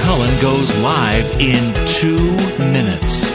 Cullen goes live in 2 minutes.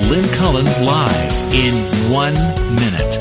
Lynn Cullen live in 1 minute.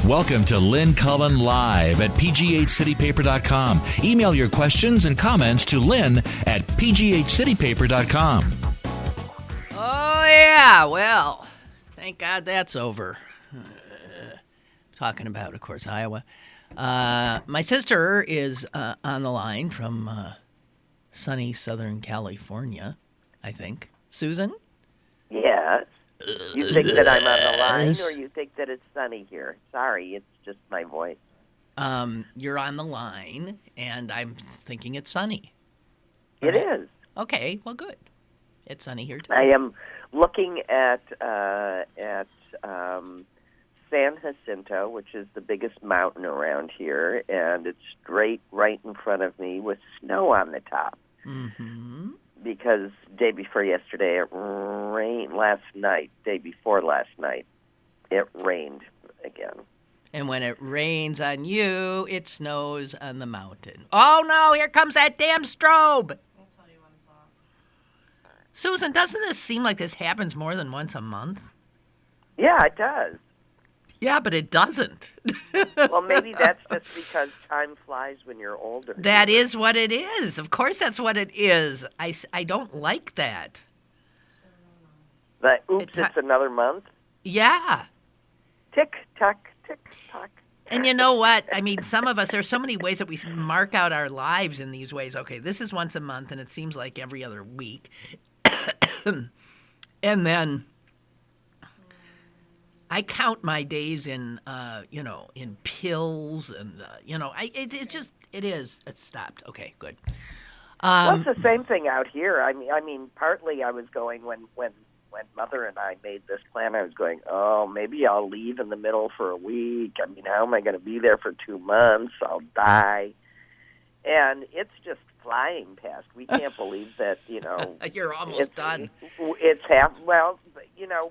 Welcome to Lynn Cullen Live at pghcitypaper.com. Email your questions and comments to Lynn at pghcitypaper.com. Oh, yeah. Well, thank God that's over. Talking about, of course, Iowa. My sister is on the line from sunny Southern California, I think. Susan? Yes. You think that I'm on the line, or you think that it's sunny here? Sorry, it's just my voice. You're on the line, and I'm thinking it's sunny. It is. Okay, well, good. It's sunny here, too. I am looking at San Jacinto, which is the biggest mountain around here, and it's straight right in front of me with snow on the top. Mm-hmm. Because day before yesterday, it rained. Day before last night, it rained again. And when it rains on you, it snows on the mountain. Oh, no, here comes that damn strobe. I'll tell you when it's off. Susan, doesn't this seem like this happens more than once a month? Yeah, it does. Yeah, but it doesn't. Well, maybe that's just because time flies when you're older. That is what it is. Of course that's what it is. I don't like that. But, oops, it's another month? Yeah. Tick-tock, tick-tock. And you know what? I mean, some of us, there's so many ways that we mark out our lives in these ways. Okay, this is once a month, and it seems like every other week. And then I count my days in, in pills, and it's stopped. Okay, good. Well, it's the same thing out here. I mean, partly I was going when Mother and I made this plan. I was going, oh, maybe I'll leave in the middle for a week. I mean, how am I going to be there for 2 months? I'll die, and it's just flying past. We can't believe that. You're almost done. It's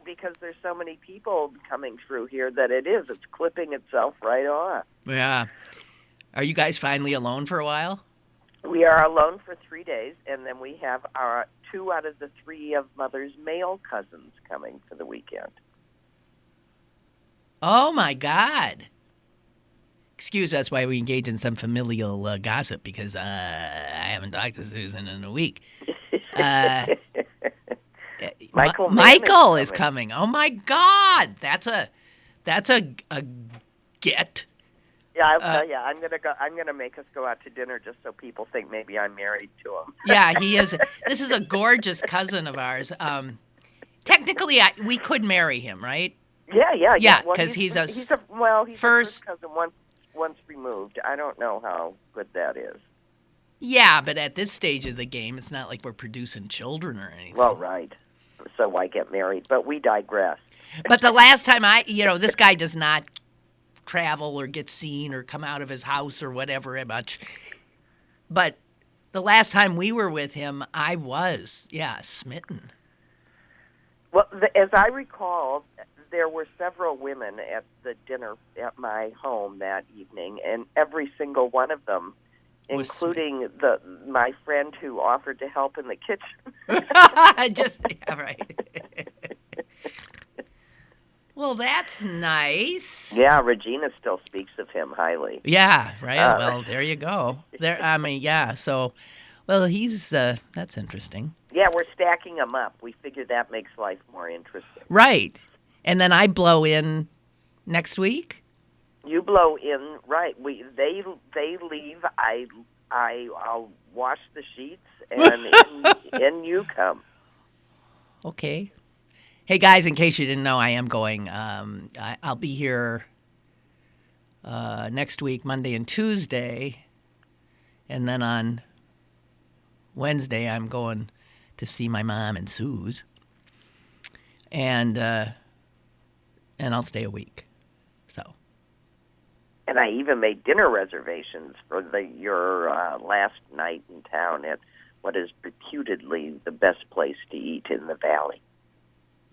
because there's so many people coming through here that it's clipping itself right off. Yeah. Are you guys finally alone for a while? We are alone for 3 days, and then we have our 2 out of the 3 of Mother's male cousins coming for the weekend. Oh, my God. Excuse us while we engage in some familial gossip, because I haven't talked to Susan in a week. Michael is coming. Oh, my God. That's a get. Yeah, I'll tell you. I'm gonna make us go out to dinner just so people think maybe I'm married to him. Yeah, he is. This is a gorgeous cousin of ours. Technically, we could marry him, right? Yeah. Yeah, Well, 'cause he's he's a first cousin once removed. I don't know how good that is. Yeah, but at this stage of the game, it's not like we're producing children or anything. Well, right. So why get married? But we digress. But the last time this guy does not travel or get seen or come out of his house or whatever much. But the last time we were with him, I was, smitten. Well, as I recall, there were several women at the dinner at my home that evening, and every single one of them, including my friend who offered to help in the kitchen. Right. Well, that's nice. Yeah, Regina still speaks of him highly. Yeah, right. Well, there you go. So, well, he's that's interesting. Yeah, we're stacking them up. We figure that makes life more interesting. Right. And then I blow in next week? You blow in, right. They leave. I'll wash the sheets, and in you come. Okay. Hey, guys, in case you didn't know, I am going. I'll be here next week, Monday and Tuesday. And then on Wednesday, I'm going to see my mom and Sue's. And I'll stay a week. So. And I even made dinner reservations for your last night in town at what is reputedly the best place to eat in the valley.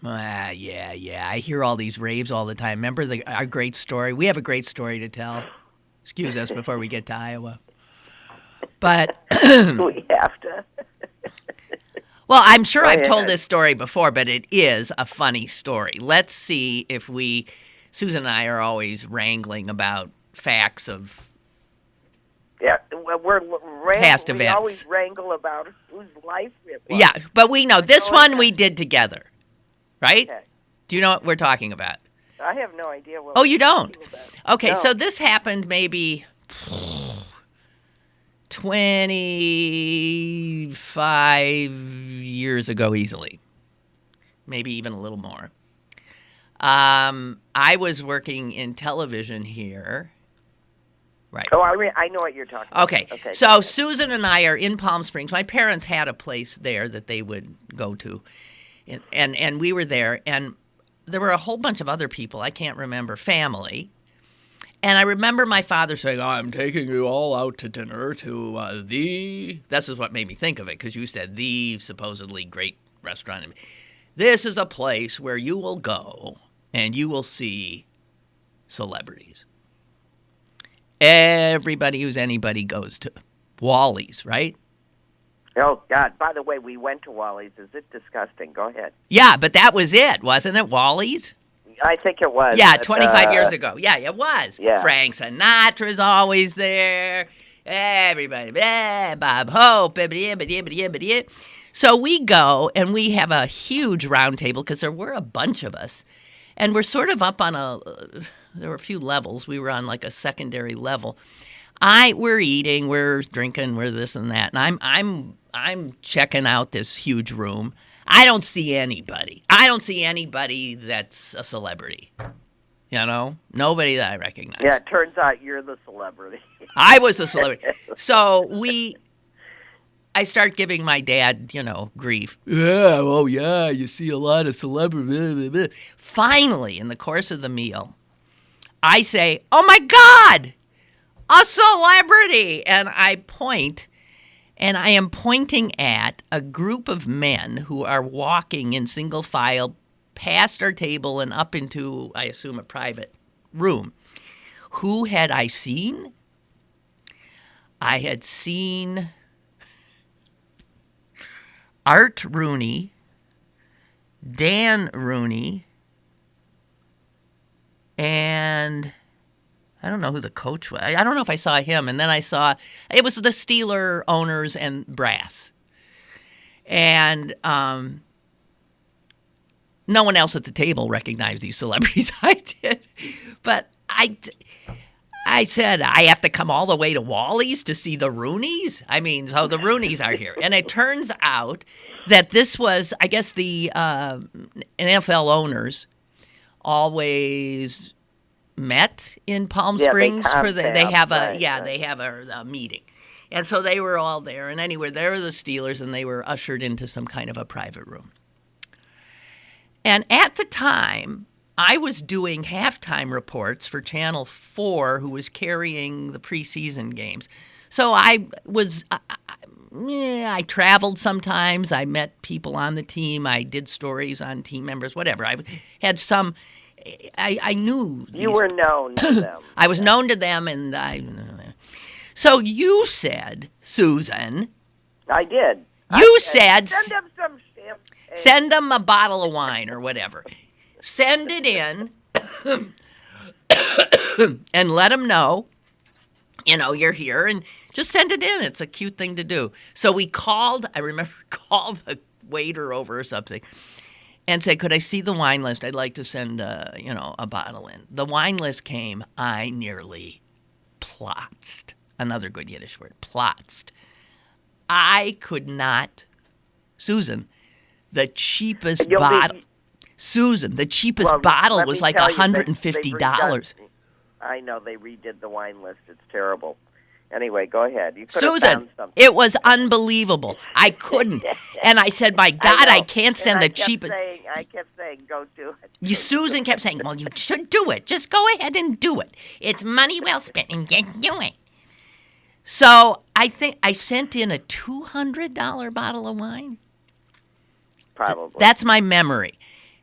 Yeah. I hear all these raves all the time. Remember our great story? We have a great story to tell. Excuse us before we get to Iowa. But we have to. Well, I'm sure I've told this story before, but it is a funny story. Let's see if Susan and I are always wrangling about facts of past events. We always wrangle about whose life it was. Yeah, but we know this one we did together, right? Okay. Do you know what we're talking about? I have no idea what. Oh, you don't? Okay, no. So this happened maybe 25 years ago easily. Maybe even a little more. I was working in television here. Right. Oh, I know what you're talking about. Okay. So Susan and I are in Palm Springs. My parents had a place there that they would go to. And we were there. And there were a whole bunch of other people. I can't remember. Family. And I remember my father saying, I'm taking you all out to dinner to this is what made me think of it, because you said the supposedly great restaurant. This is a place where you will go and you will see celebrities. Everybody who's anybody goes to Wally's, right? Oh, God. By the way, we went to Wally's. Is it disgusting? Go ahead. Yeah, but that was it, wasn't it, Wally's? I think it was. Yeah, 25 years ago. Yeah, it was. Yeah. Frank Sinatra's always there. Everybody. Bob Hope. So we go, and we have a huge round table, because there were a bunch of us. And we're sort of up on there were a few levels. We were on like a secondary level. We're eating, we're drinking, we're this and that. And I'm checking out this huge room. I don't see anybody. That's a celebrity. You know? Nobody that I recognize. Yeah, it turns out you're the celebrity. I was the celebrity. So I start giving my dad, grief. Yeah, you see a lot of celebrities. Finally, in the course of the meal, I say, oh my God, a celebrity. And I point, and I am pointing at a group of men who are walking in single file past our table and up into, I assume, a private room. Who had I seen? I had seen Art Rooney, Dan Rooney, and I don't know who the coach was. I don't know if I saw him. And then I saw, it was the Steeler owners and brass. And no one else at the table recognized these celebrities. I did. But I said, I have to come all the way to Wally's to see the Rooneys? I mean, so the Rooneys are here. And it turns out that this was, I guess, the NFL owners always met in Palm Springs they have a meeting. And so they were all there. And anyway, there were the Steelers, and they were ushered into some kind of a private room. And at the time, I was doing halftime reports for Channel 4, who was carrying the preseason games. So I traveled sometimes. I met people on the team. I did stories on team members, whatever. I had some... I knew... You were known to them. I was known to them, and So you said, Susan... I did. You said... Send them some champagne. Send them a bottle of wine or whatever. Send it in and let them know, you're here, and just send it in. It's a cute thing to do. So we called the waiter over or something and said, could I see the wine list? I'd like to send, a bottle in. The wine list came. I nearly plotzed. Another good Yiddish word, plotzed. I could not, Susan, the cheapest bottle. Susan, the cheapest bottle was like $150. I know, they redid the wine list. It's terrible. Anyway, go ahead. You could Susan, have found something. It was unbelievable. I couldn't. And I said, my God, I can't send the cheapest. I kept saying, go do it. Susan kept saying, well, you should do it. Just go ahead and do it. It's money well spent, and just do it. So I think I sent in a $200 bottle of wine. Probably. That's my memory.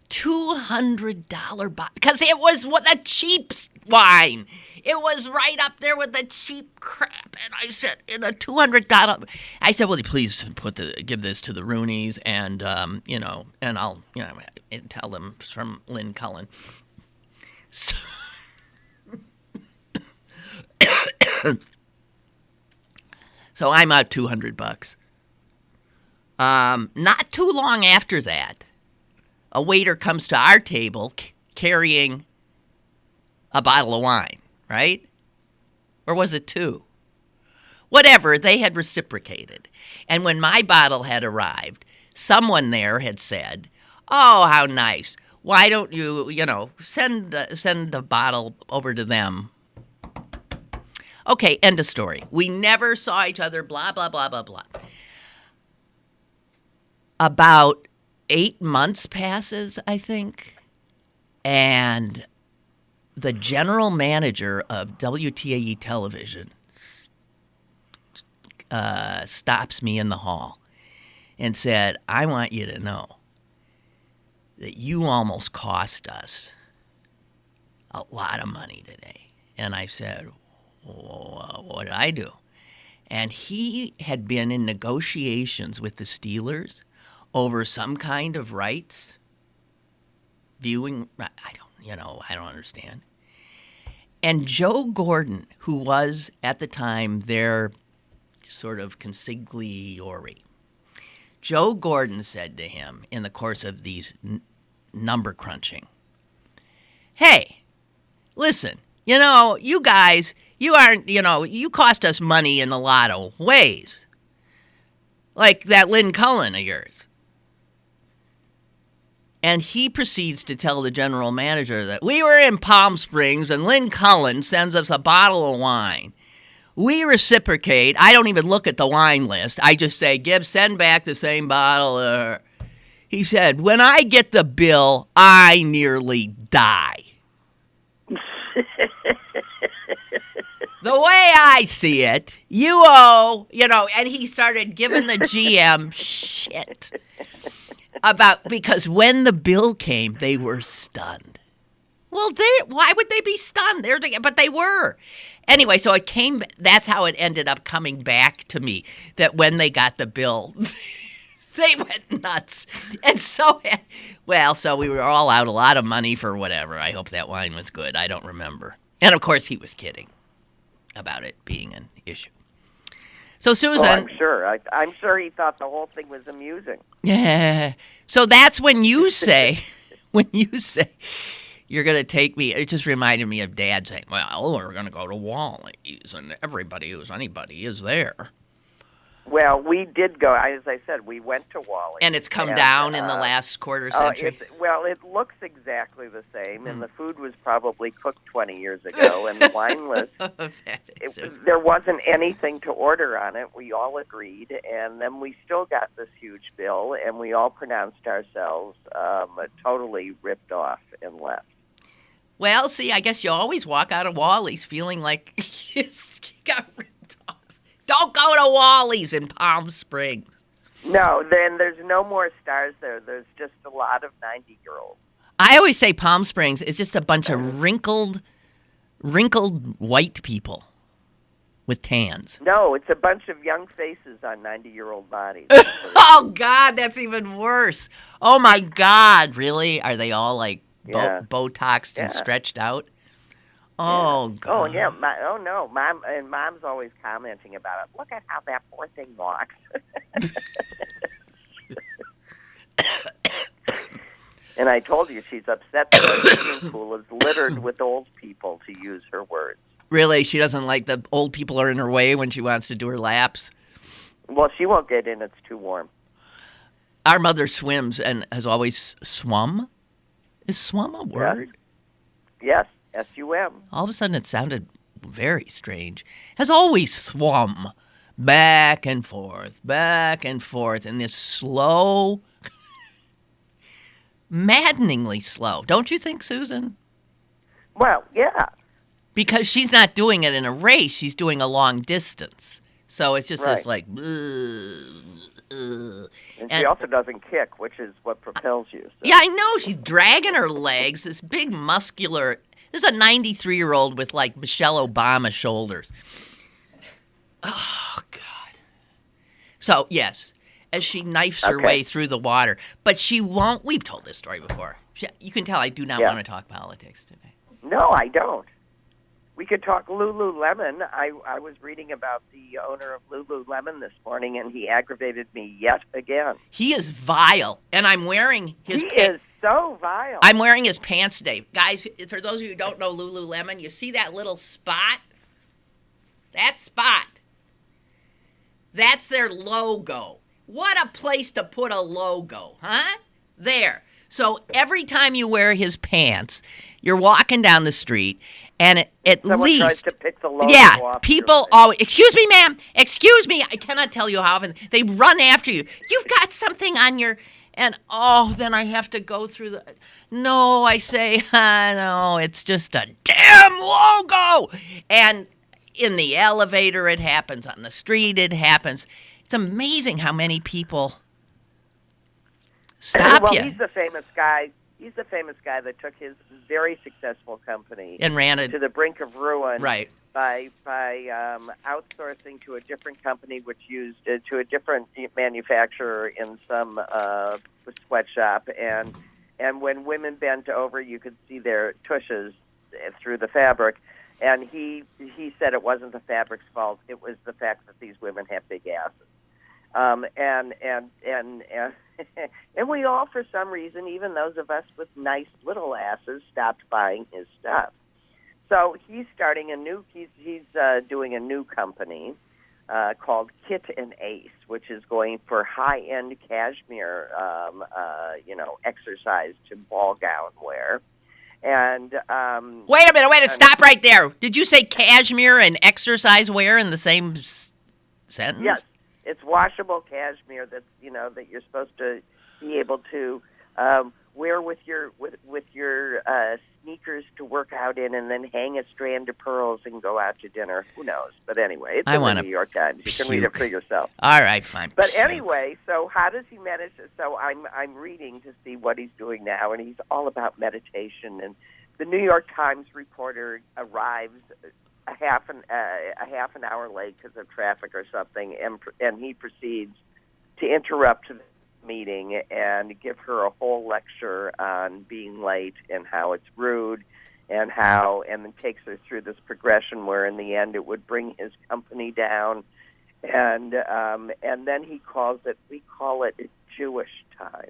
$200 bottle. Because it was the cheap wine. It was right up there with the cheap crap. And I said, in a $200, I said, will you please give this to the Roonies and, and I'll, tell them it's from Lynn Cullen. So, so I'm out $200. Not too long after that, a waiter comes to our table carrying a bottle of wine, right? Or was it two? Whatever, they had reciprocated. And when my bottle had arrived, someone there had said, oh, how nice. Why don't you, send the bottle over to them? Okay, end of story. We never saw each other, blah, blah, blah, blah, blah. About 8 months passes, I think, and the general manager of WTAE television stops me in the hall and said, I want you to know that you almost cost us a lot of money today. And I said, what did I do? And he had been in negotiations with the Steelers over some kind of rights viewing. I don't understand. And Joe Gordon, who was at the time their sort of consigliere, Joe Gordon said to him in the course of these number crunching, hey, listen, you guys, you aren't, you cost us money in a lot of ways. Like that Lynn Cullen of yours. And he proceeds to tell the general manager that we were in Palm Springs and Lynn Cullen sends us a bottle of wine. We reciprocate. I don't even look at the wine list. I just say, send back the same bottle. He said, when I get the bill, I nearly die. The way I see it, you owe, and he started giving the GM shit because when the bill came, they were stunned. Well, why would they be stunned? But they were. Anyway, so it came, that's how it ended up coming back to me, that when they got the bill, they went nuts. And so we were all out a lot of money for whatever. I hope that wine was good. I don't remember. And of course, he was kidding about it being an issue. So Susan, I'm sure. I'm sure he thought the whole thing was amusing. Yeah. So that's when you say, you're going to take me. It just reminded me of Dad saying, well, we're going to go to Wally's and anybody is there. Well, we did go. As I said, we went to Wally. And it's come down in the last quarter century? It looks exactly the same, and the food was probably cooked 20 years ago, and the wine was... there wasn't anything to order on it. We all agreed, and then we still got this huge bill, and we all pronounced ourselves totally ripped off and left. Well, see, I guess you always walk out of Wally's feeling like you got ripped off. Don't go to Wally's in Palm Springs. No, then there's no more stars there. There's just a lot of 90-year-olds. I always say Palm Springs is just a bunch of wrinkled white people with tans. No, it's a bunch of young faces on 90-year-old bodies. Oh, God, that's even worse. Oh, my God, really? Are they all like Botoxed and stretched out? Oh, God. Oh, yeah. No. Mom's always commenting about it. Look at how that poor thing walks. And I told you she's upset that the swimming pool is littered with old people, to use her words. Really? She doesn't like the old people are in her way when she wants to do her laps? Well, she won't get in. It's too warm. Our mother swims and has always swum. Is swum a word? Yes. S-U-M. All of a sudden, it sounded very strange. Has always swum back and forth in this slow, maddeningly slow. Don't you think, Susan? Well, yeah. Because she's not doing it in a race. She's doing a long distance. So it's just this like... And she also doesn't kick, which is what propels you. So. Yeah, I know. She's dragging her legs, this big muscular... This is a 93-year-old with, like, Michelle Obama shoulders. Oh, God. So, yes, as she knifes her way through the water. But she won't. We've told this story before. You can tell I do not want to talk politics today. No, I don't. We could talk Lulu Lemon. I was reading about the owner of Lulu Lemon this morning, and he aggravated me yet again. He is vile, and I'm wearing his... He is so vile. I'm wearing his pants today. Guys, for those of you who don't know Lulu Lemon, you see that little spot? That spot. That's their logo. What a place to put a logo, huh? There. So every time you wear his pants, you're walking down the street, and Someone tries to pick the logo off. People always, excuse me, ma'am, excuse me. I cannot tell you how often they run after you. You've got something on your, and then I have to go through the, no, I say, no, it's just a damn logo. And in the elevator it happens, on the street it happens. It's amazing how many people stop you. Well, he's the famous guy. He's the famous guy that took his very successful company and ran it to the brink of ruin, right? By outsourcing to a different company, which used to a different manufacturer in some sweatshop, and when women bent over, you could see their tushes through the fabric. And he said it wasn't the fabric's fault; it was the fact that these women have big asses. And we all, for some reason, even those of us with nice little asses, stopped buying his stuff. So he's starting he's doing a new company called Kit and Ace, which is going for high-end cashmere, exercise to ball gown wear. And wait a minute, stop right there. Did you say cashmere and exercise wear in the same sentence? Yes. It's washable cashmere that you're supposed to be able to wear with your sneakers to work out in, and then hang a strand of pearls and go out to dinner. Who knows? But anyway, it's in the New York Times. You can read it for yourself. All right, fine. But anyway, so how does he manage? So I'm reading to see what he's doing now, and he's all about meditation. And the New York Times reporter arrives a half an hour late because of traffic or something, and he proceeds to interrupt the meeting and give her a whole lecture on being late and how it's rude, and then takes her through this progression where in the end it would bring his company down, and then we call it Jewish time.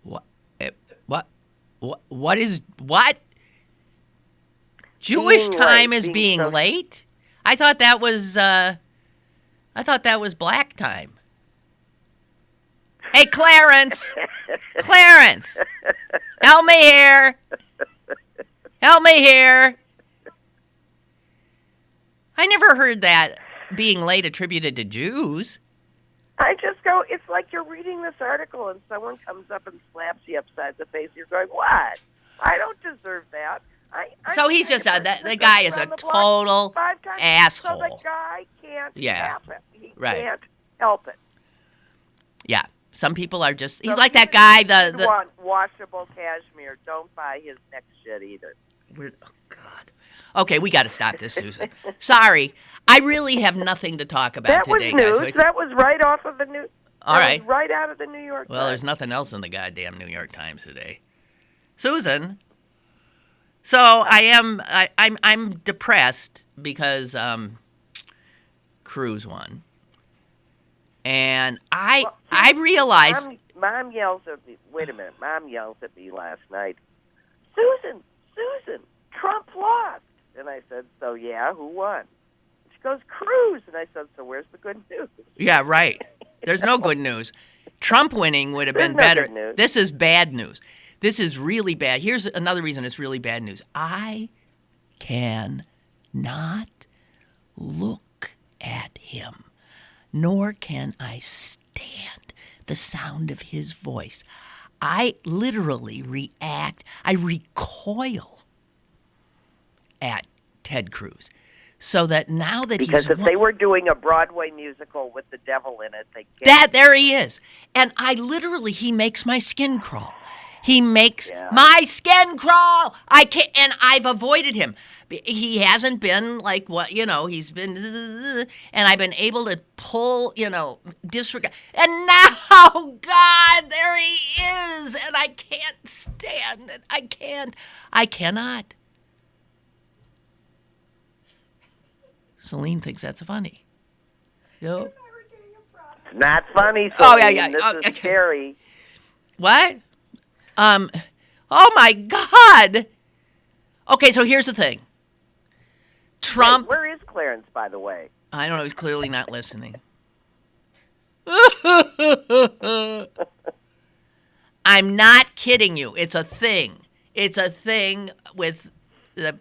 What is what? Jewish time is being late? I thought that was I thought that was black time. Hey, Clarence! Clarence! Help me here! Help me here! I never heard that being late attributed to Jews. I just go, it's like you're reading this article and someone comes up and slaps you upside the face. You're going, what? I don't deserve that. So he's just the guy is a total asshole. So the guy can't help it. He Right. can't help it. Yeah. Some people are just, he's like that guy, the want washable cashmere. Don't buy his next shit either. Oh, God. Okay, we got to stop this, Susan. Sorry. I really have nothing to talk about today, news. guys. That was right off of the news. All right. Was right out of the New York Times. Well, there's nothing else in the goddamn New York Times today. Susan. So I'm depressed because Cruz won. And I realized Mom yells at me. Wait a minute. Mom yells at me last night. Susan, Trump lost. And I said, so yeah, who won? She goes, Cruz. And I said, so where's the good news? Yeah, right. There's no good news. Trump winning would have been better. Good news. This is bad news. This is really bad. Here's another reason it's really bad news. I can not look at him, nor can I stand the sound of his voice. I literally react. I recoil at Ted Cruz. So that now that because if they were doing a Broadway musical with the devil in it, they can't. There he is. And he makes my skin crawl. He makes my skin crawl. I can't, and I've avoided him. He hasn't been like he's been, and I've been able to pull, disregard. And now, God, there he is, and I can't stand it. I cannot. Celine thinks that's funny. It's not funny, Celine. Oh, yeah. This is scary. What? Oh, my God. Okay, so here's the thing. Trump. Where is Clarence, by the way? I don't know. He's clearly not listening. I'm not kidding you. It's a thing. It's a thing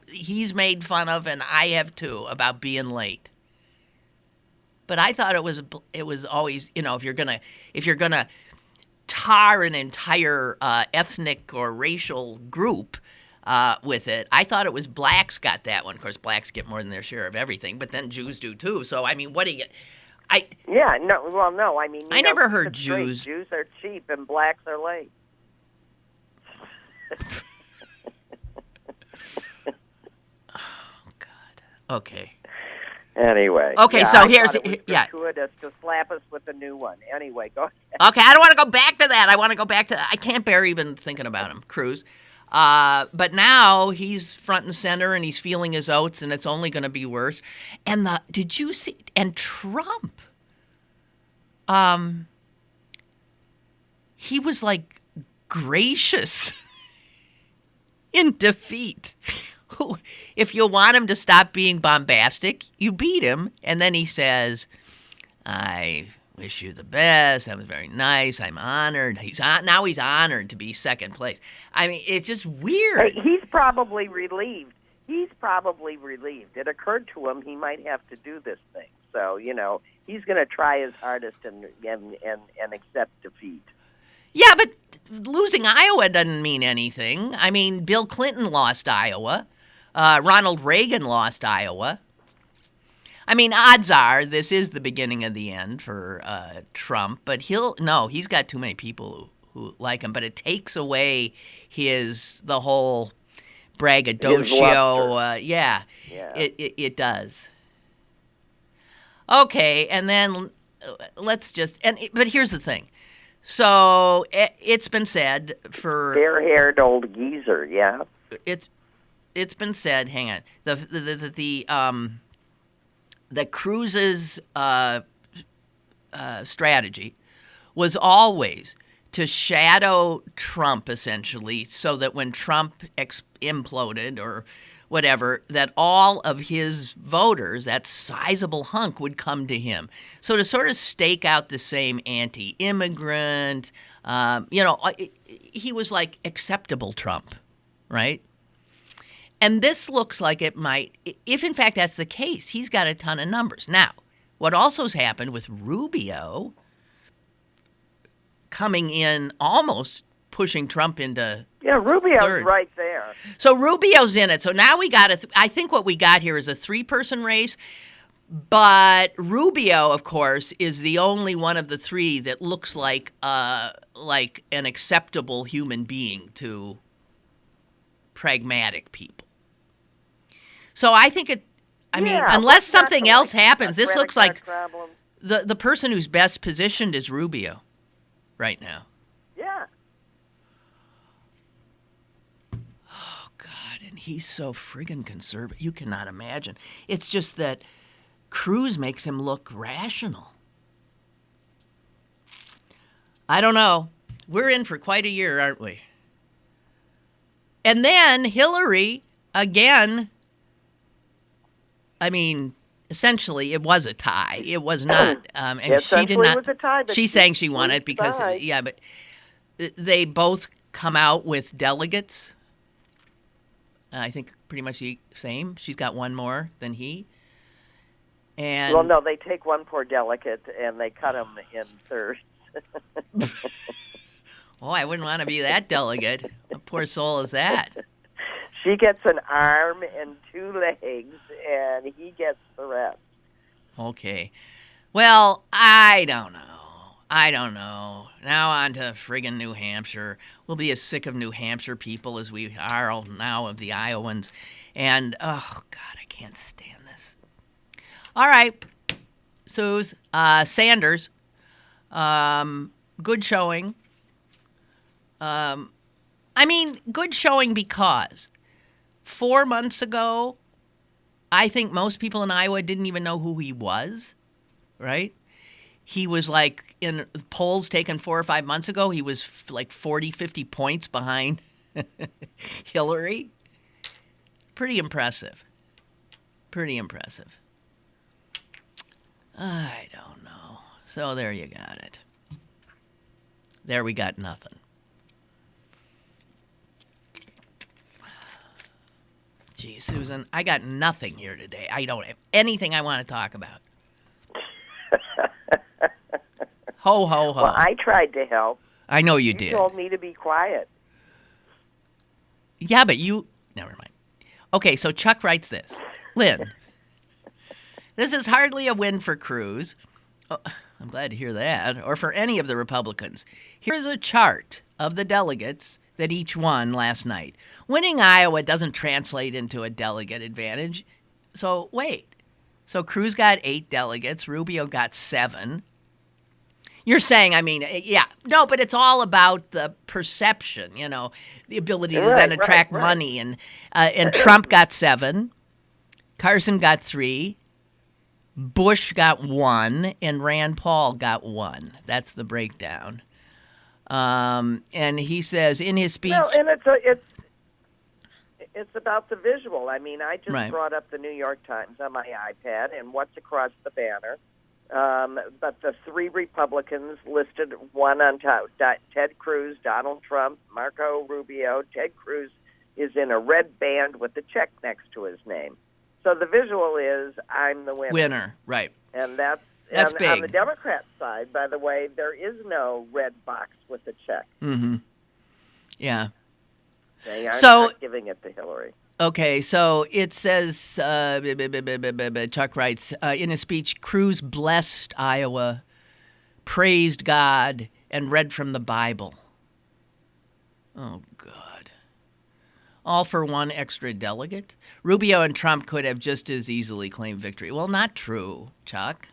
he's made fun of, and I have too, about being late. But I thought it was always, if you're gonna tar an entire ethnic or racial group with it, I thought it was blacks got that one. Of course, blacks get more than their share of everything, but then Jews do too. So I mean, what do you? I never heard Jews. Jews are cheap and blacks are late. Oh God. Okay. Anyway. Okay, so here's gratuitous to slap us with a new one. Anyway, go ahead. Okay, I don't want to go back to that. I want to go back to. I can't bear even thinking about him, Cruz. But now he's front and center, and he's feeling his oats, and it's only going to be worse. And did you see? And Trump, he was like gracious in defeat. If you want him to stop being bombastic, you beat him. And then he says, I wish you the best. That was very nice. I'm honored. Now he's honored to be second place. I mean, it's just weird. He's probably relieved. It occurred to him he might have to do this thing. So, he's going to try his hardest and accept defeat. Yeah, but losing Iowa doesn't mean anything. I mean, Bill Clinton lost Iowa. Ronald Reagan lost Iowa. I mean, odds are this is the beginning of the end for Trump, but he's got too many people who like him, but it takes away the whole braggadocio. Yeah, it does. Okay, and then but here's the thing. So it's been said for fair-haired old geezer, yeah. It's been said. Hang on. The Cruz's strategy was always to shadow Trump, essentially, so that when Trump imploded or whatever, that all of his voters, that sizable hunk, would come to him. So to sort of stake out the same anti-immigrant, he was like acceptable Trump, right? And this looks like it might, if in fact that's the case, he's got a ton of numbers. Now, what also has happened with Rubio coming in, almost pushing Trump into Rubio's third. Right there. So Rubio's in it. So now we got I think what we got here is a 3-person race. But Rubio, of course, is the only one of the 3 that looks like an acceptable human being to pragmatic people. So I think unless something else happens, this looks like the person who's best positioned is Rubio right now. Yeah. Oh, God, and he's so friggin' conservative. You cannot imagine. It's just that Cruz makes him look rational. I don't know. We're in for quite a year, aren't we? And then Hillary, again, I mean, essentially, it was a tie. It was not. And she did not. Was a tie, but she's saying she won it because, but they both come out with delegates. I think pretty much the same. She's got one more than he. And well, no, they take one poor delegate and they cut him in thirds. Oh, I wouldn't want to be that delegate. What poor soul is that? She gets an arm and 2 legs, and he gets the rest. Okay. Well, I don't know. Now on to friggin' New Hampshire. We'll be as sick of New Hampshire people as we are now of the Iowans. And, oh, God, I can't stand this. All right. Suze, Sanders, good showing. Good showing because 4 months ago, I think most people in Iowa didn't even know who he was, right? He was like in polls taken 4 or 5 months ago, he was like 40, 50 points behind Hillary. Pretty impressive. I don't know. So there you got it. There we got nothing. Gee, Susan, I got nothing here today. I don't have anything I want to talk about. Ho, ho, ho. Well, I tried to help. I know you did. You told me to be quiet. Yeah, but never mind. Okay, so Chuck writes this. Lynn, this is hardly a win for Cruz. Oh, I'm glad to hear that. Or for any of the Republicans. Here's a chart of the delegates that each won last night. Winning Iowa doesn't translate into a delegate advantage. So wait. So Cruz got 8 delegates. Rubio got 7. You're saying, no, but it's all about the perception, the ability to then attract money. And Trump got 7. Carson got 3. Bush got 1. And Rand Paul got 1. That's the breakdown. And he says in his speech... No, and it's about the visual. I just brought up the New York Times on my iPad and what's across the banner. But the 3 Republicans listed, one on top, Ted Cruz, Donald Trump, Marco Rubio. Ted Cruz is in a red band with the check next to his name. So the visual is, I'm the winner. Winner, right. And that's big. On the Democrat side, by the way, there is no red box with the check. Mm-hmm. Yeah. They are not giving it to Hillary. Okay, so it says, Chuck writes, in his speech, Cruz blessed Iowa, praised God, and read from the Bible. Oh, God. All for 1 extra delegate? Rubio and Trump could have just as easily claimed victory. Well, not true, Chuck.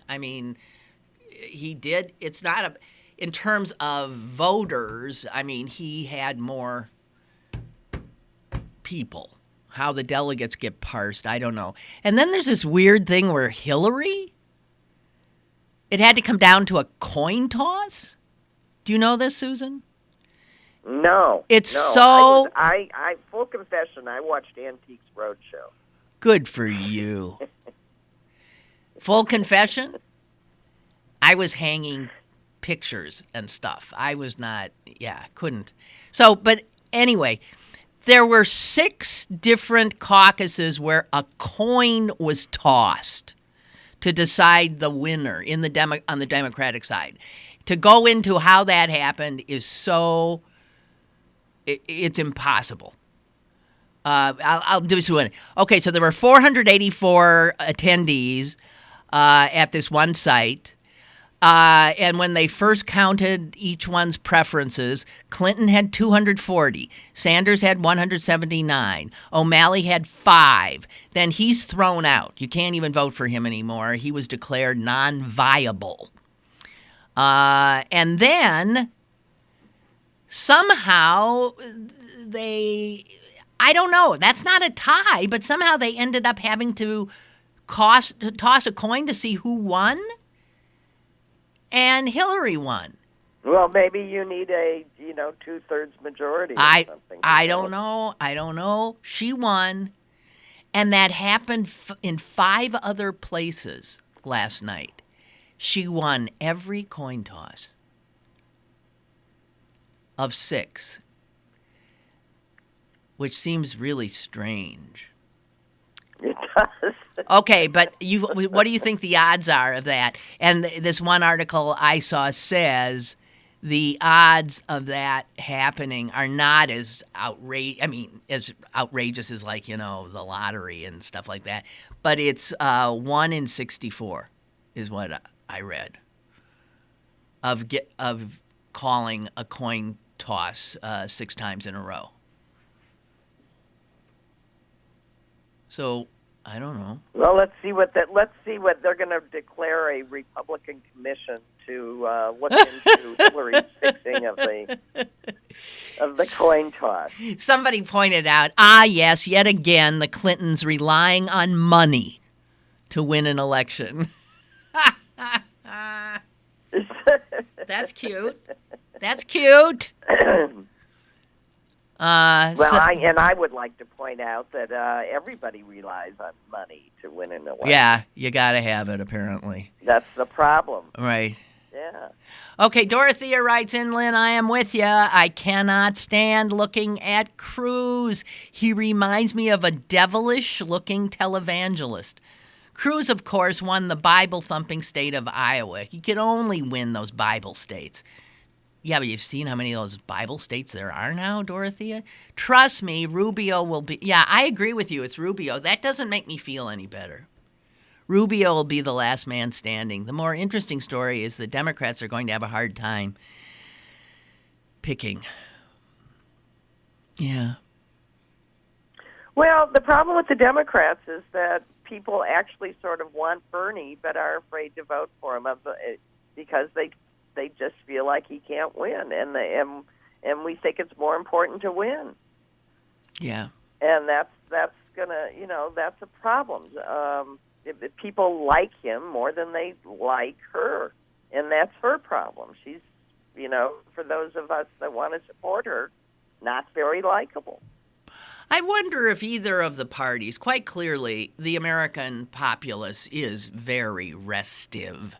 He did. It's not in terms of voters, he had more people. How the delegates get parsed, I don't know. And then there's this weird thing where Hillary, it had to come down to a coin toss. Do you know this, Susan? No. It's no. so... I full confession, I watched Antiques Roadshow. Good for you. Full confession, I was hanging pictures and stuff. I was not, couldn't. So, but anyway, there were 6 different caucuses where a coin was tossed to decide the winner on the Democratic side. To go into how that happened is so, it's impossible. I'll do this one. Okay, so there were 484 attendees at this one site. And when they first counted each one's preferences, Clinton had 240. Sanders had 179. O'Malley had 5. Then he's thrown out. You can't even vote for him anymore. He was declared non-viable. And then somehow I don't know. That's not a tie, but somehow they ended up having to toss a coin to see who won. And Hillary won. Well, maybe you need a 2/3 majority or something. I don't know. She won, and that happened in 5 other places last night. She won every coin toss of 6, which seems really strange. It does. Okay, but what do you think the odds are of that? And this one article I saw says the odds of that happening are not as as outrageous as the lottery and stuff like that. But it's 1 in 64 is what I read of calling a coin toss 6 times in a row. So I don't know. Well, let's see what they're going to declare a Republican commission to look into Hillary's fixing of the coin toss. Somebody pointed out, yes, yet again, the Clintons relying on money to win an election. That's cute. That's cute. I would like to point out that everybody relies on money to win an election. Yeah, you got to have it, apparently. That's the problem. Right. Yeah. Okay, Dorothea writes in, Lynn, I am with you. I cannot stand looking at Cruz. He reminds me of a devilish-looking televangelist. Cruz, of course, won the Bible-thumping state of Iowa. He could only win those Bible states. Yeah, but you've seen how many of those Bible states there are now, Dorothea? Trust me, Rubio will be... Yeah, I agree with you. It's Rubio. That doesn't make me feel any better. Rubio will be the last man standing. The more interesting story is the Democrats are going to have a hard time picking. Yeah. Well, the problem with the Democrats is that people actually sort of want Bernie but are afraid to vote for him because they just feel like he can't win, and we think it's more important to win. Yeah. And that's gonna, that's a problem. If people like him more than they like her, and that's her problem. She's, for those of us that want to support her, not very likable. I wonder if either of the parties, quite clearly, the American populace is very restive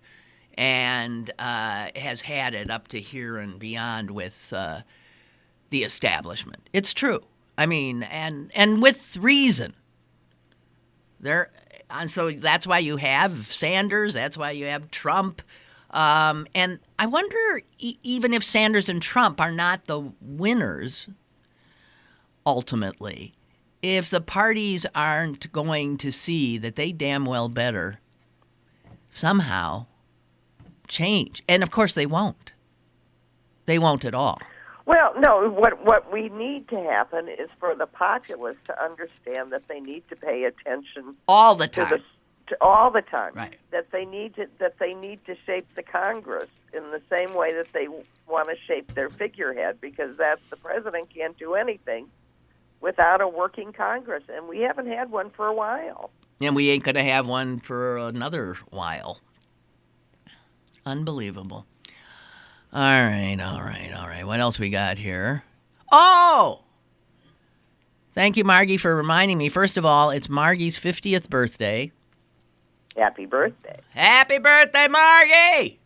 and has had it up to here and beyond with the establishment. It's true. I mean, and with reason. And so that's why you have Sanders. That's why you have Trump. And I wonder even if Sanders and Trump are not the winners, ultimately, if the parties aren't going to see that they damn well better somehow change. And, of course, they won't. They won't at all. Well, no, what we need to happen is for the populace to understand that they need to pay attention all the time. All the time. Right. That they need to shape the Congress in the same way that they want to shape their figurehead, because the president can't do anything without a working Congress, and we haven't had one for a while. And we ain't going to have one for another while. Unbelievable. All right. What else we got here? Oh! Thank you, Margie, for reminding me. First of all, it's Margie's 50th birthday. Happy birthday. Happy birthday, Margie!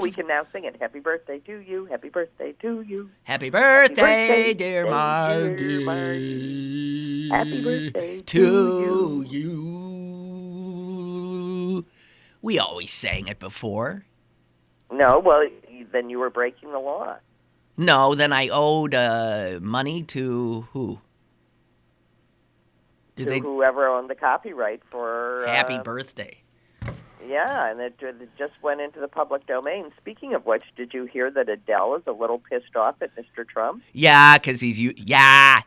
We can now sing it. Happy birthday to you. Happy birthday to you. Happy birthday, dear Margie. Margie. Happy birthday to you. We always sang it before. No, well, then you were breaking the law. No, then I owed money to who? Whoever owned the copyright for... Happy birthday. Yeah, and it just went into the public domain. Speaking of which, did you hear that Adele is a little pissed off at Mr. Trump? Yeah, because he's... Yeah.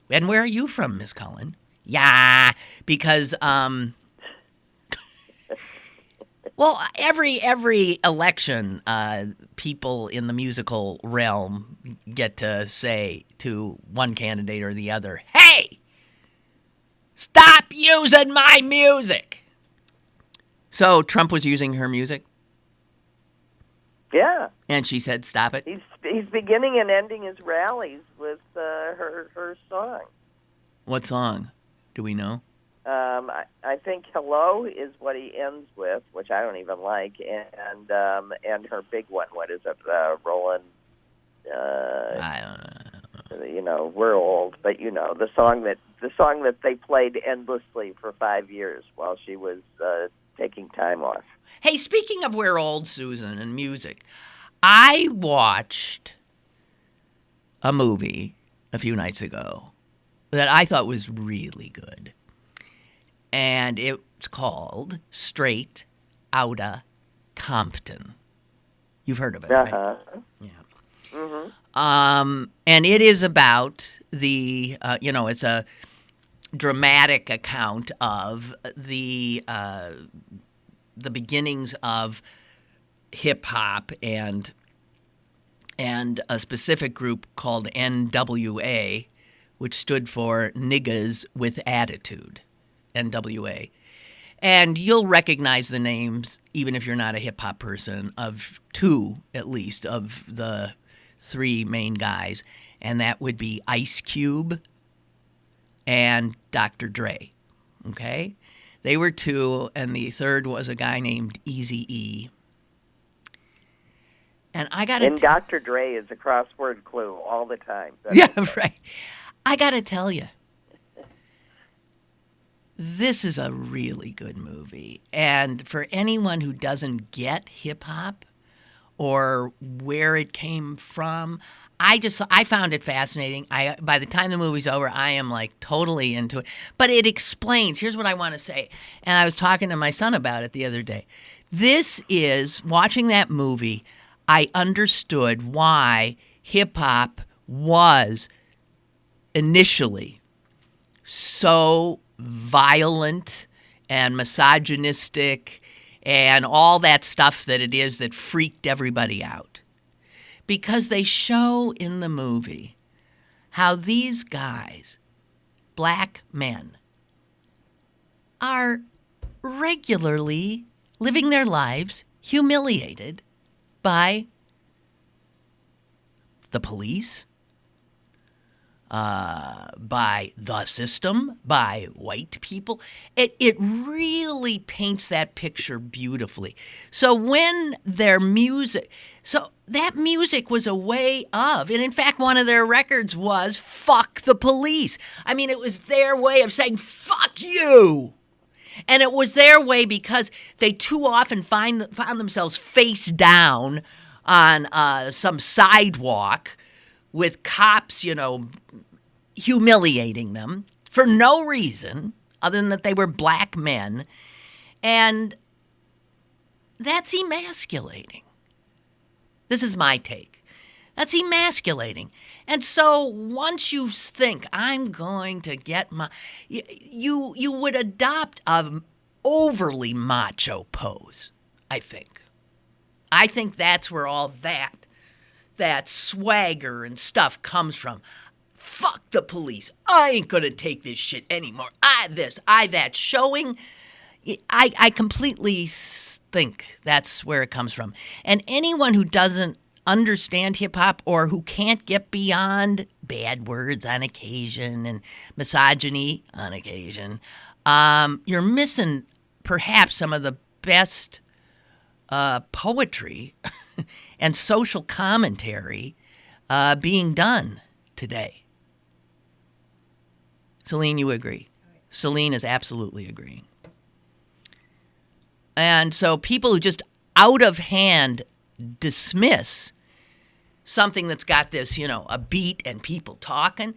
And where are you from, Miss Cullen? Yeah, because... Well, every election, people in the musical realm get to say to one candidate or the other, "Hey, stop using my music." So Trump was using her music? Yeah. And she said, "Stop it." He's beginning and ending his rallies with her song. What song? Do we know? I think "Hello" is what he ends with, which I don't even like, and her big one. What is it? Roland. I don't know. You know, we're old, but you know the song that they played endlessly for 5 years while she was taking time off. Hey, speaking of we're old, Susan, and music, I watched a movie a few nights ago that I thought was really good. And it's called Straight Outta Compton. You've heard of it, right? Yeah. Mm-hmm. And it is about the, it's a dramatic account of the beginnings of hip hop and a specific group called NWA, which stood for Niggas with Attitude. NWA. And you'll recognize the names, even if you're not a hip-hop person, of two, at least, of the three main guys. And that would be Ice Cube and Dr. Dre. Okay? They were two, and the third was a guy named Eazy-E. And I got to... And Dr. Dre is a crossword clue all the time. Yeah, right. I got to tell you, this is a really good movie. And for anyone who doesn't get hip-hop or where it came from, I found it fascinating. By the time the movie's over, I am like totally into it. But it explains. Here's what I want to say. And I was talking to my son about it the other day. This is, watching that movie, I understood why hip-hop was initially so violent and misogynistic and all that stuff that it is that freaked everybody out. Because they show in the movie how these guys, black men, are regularly living their lives humiliated by the police, by the system, by white people. It really paints that picture beautifully. So when their music... So that music was a way of... And in fact, one of their records was "Fuck the Police." I mean, it was their way of saying, "Fuck you!" And it was their way because they too often found themselves face down on some sidewalk with cops, humiliating them for no reason other than that they were black men. And that's emasculating. This is my take. That's emasculating. And so once you think, I'm going to get my... You would adopt an overly macho pose, I think. I think that's where all that swagger and stuff comes from. Fuck the police. I ain't going to take this shit anymore. I that. Showing... I completely think that's where it comes from. And anyone who doesn't understand hip-hop or who can't get beyond bad words on occasion and misogyny on occasion, you're missing perhaps some of the best poetry and social commentary being done today. Celine, you agree? Celine is absolutely agreeing. And so people who just out of hand dismiss something that's got this, a beat and people talking.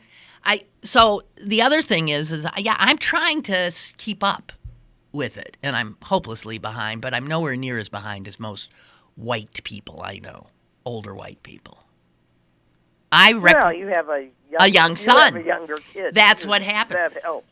So the other thing is I'm trying to keep up with it, and I'm hopelessly behind, but I'm nowhere near as behind as most white people I know, older white people. Well, you have a young son. You have a younger kid. That's what happens. That helps.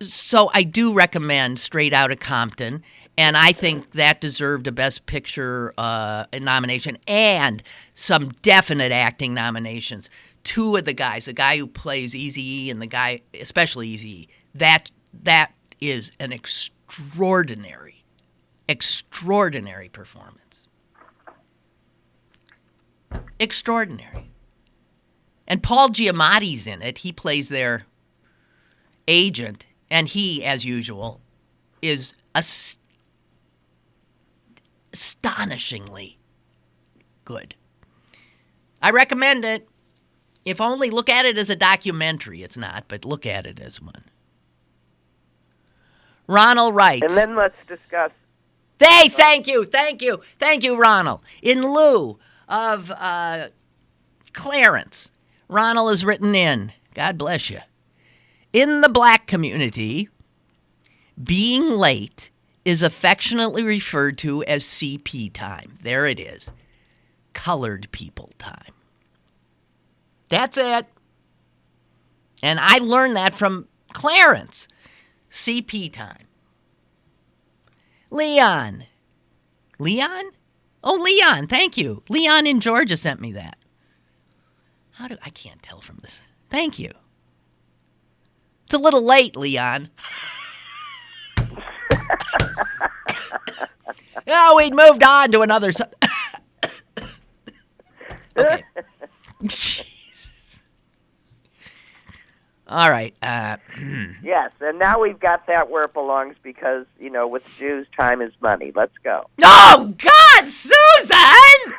So I do recommend Straight Outta Compton, and I think that deserved a Best Picture nomination and some definite acting nominations. Two of the guys, the guy who plays Eazy-E and the guy, especially Eazy-E, that is an extraordinary performance. Extraordinary. And Paul Giamatti's in it. He plays their agent, and he, as usual, is astonishingly good. I recommend it. If only look at it as a documentary. It's not, but look at it as one. Ronald writes. And then let's discuss. Thank you, Ronald. In lieu of Clarence, Ronald has written in, God bless you. In the black community, being late is affectionately referred to as CP time. There it is. Colored people time. That's it. And I learned that from Clarence. CP time. Leon. Oh, Leon, thank you. Leon in Georgia sent me that. I can't tell from this. Thank you. It's a little late, Leon. Oh, we'd moved on to another. Okay. Jeez. All right. Yes, and now we've got that where it belongs because, with Jews, time is money. Let's go. Oh, God, Susan!